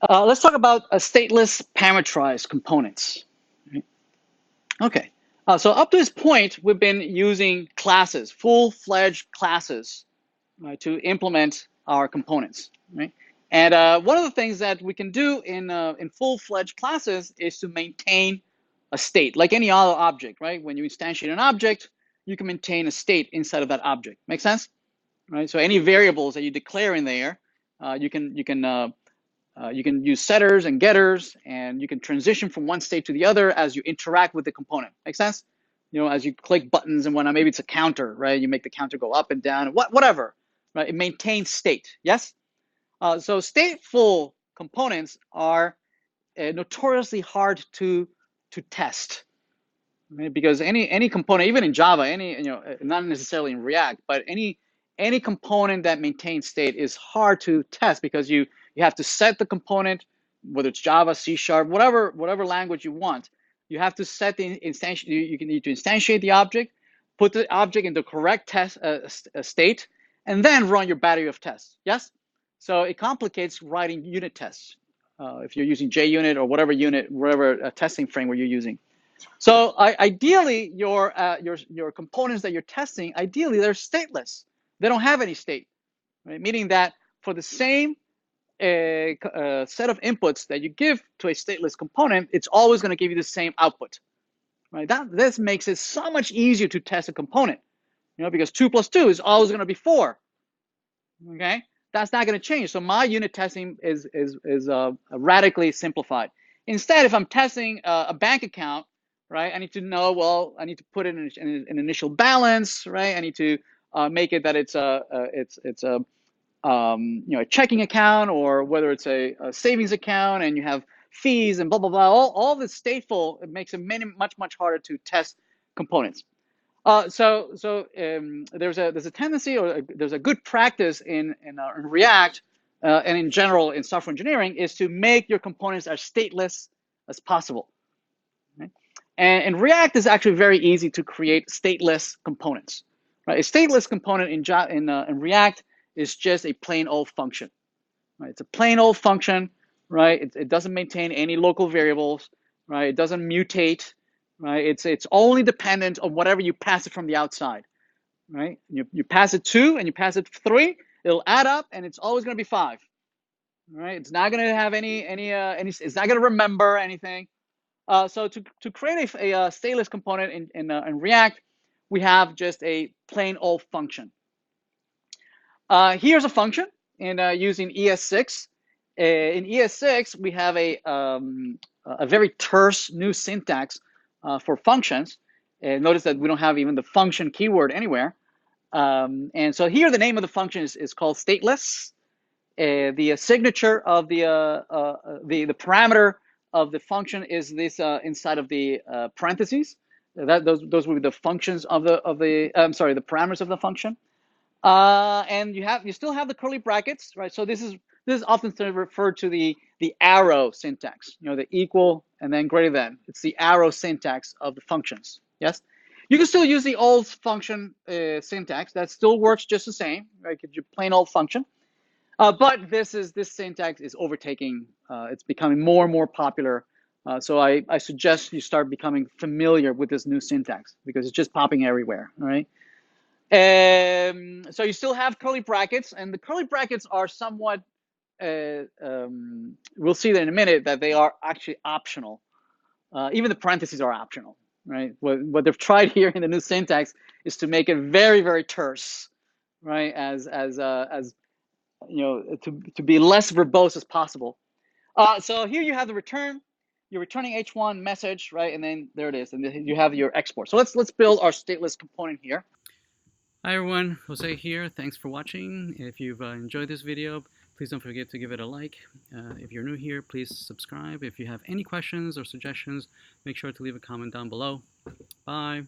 Let's talk about stateless parameterized components. Right? Okay. So up to this point, we've been using classes, full-fledged classes, right, to implement our components. Right? And one of the things that we can do in full-fledged classes is to maintain a state, like any other object. Right? When you instantiate an object, you can maintain a state inside of that object. Make sense? Right? So any variables that you declare in there, you can use setters and getters, and you can transition from one state to the other as you interact with the component. Make sense? You know, as you click buttons and whatnot, maybe it's a counter, right? You make the counter go up and down, whatever, right? It maintains state. Yes. So stateful components are notoriously hard to test, right? Because any component, even in Java, not necessarily in React, but any component that maintains state is hard to test because you have to set the component, whether it's Java, C#, whatever language you want. You have to set the instantiate. You can need to instantiate the object, put the object in the correct test state, and then run your battery of tests. Yes. So it complicates writing unit tests if you're using JUnit or whatever testing framework you're using. So ideally, your components that you're testing, ideally they're stateless. They don't have any state, right? Meaning that for the same set of inputs that you give to a stateless component, it's always going to give you the same output, right? This makes it so much easier to test a component, because 2 plus 2 is always going to be 4. Okay, that's not going to change. So my unit testing is radically simplified. Instead, if I'm testing a bank account, right, I need to know, well, I need to put in an initial balance, right? I need to make it that it's a a checking account, or whether it's a savings account, and you have fees and blah blah blah. All this stateful, it makes it much harder to test components. There's a tendency, or there's a good practice in React and in general in software engineering, is to make your components as stateless as possible. Right? And in React, is actually very easy to create stateless components. Right? A stateless component in React is just a plain old function. Right? It's a plain old function. Right? It doesn't maintain any local variables. Right? It doesn't mutate. Right? It's only dependent on whatever you pass it from the outside. Right? You pass it 2 and you pass it 3, it'll add up, and it's always going to be 5. Right? It's not going to have any. It's not going to remember anything. So to create a stateless component in React, we have just a plain old function. Here's a function in using ES6. In ES6, we have a very terse new syntax for functions. Notice that we don't have even the function keyword anywhere. And so here the name of the function is called stateless. The signature of the parameter of the function is this inside of the parentheses. Those will be the functions of the the parameters of the function. And you still have the curly brackets, right? So this is often referred to the arrow syntax, the equal and then greater than. It's the arrow syntax of the functions. Yes, you can still use the old function syntax. That still works just the same, right? It's your plain old function. But this syntax is overtaking. It's becoming more and more popular. So I suggest you start becoming familiar with this new syntax because it's just popping everywhere. All right. So you still have curly brackets, and the curly brackets are somewhat. We'll see that in a minute that they are actually optional. Even the parentheses are optional, right? What they've tried here in the new syntax is to make it very, very terse, right? As to be less verbose as possible. So here you have the return. You're returning H1 message, right? And then there it is, and then you have your export. So let's build our stateless component here. Hi everyone, Jose here. Thanks for watching. If you've enjoyed this video, please don't forget to give it a like. If you're new here, please subscribe. If you have any questions or suggestions, make sure to leave a comment down below. Bye.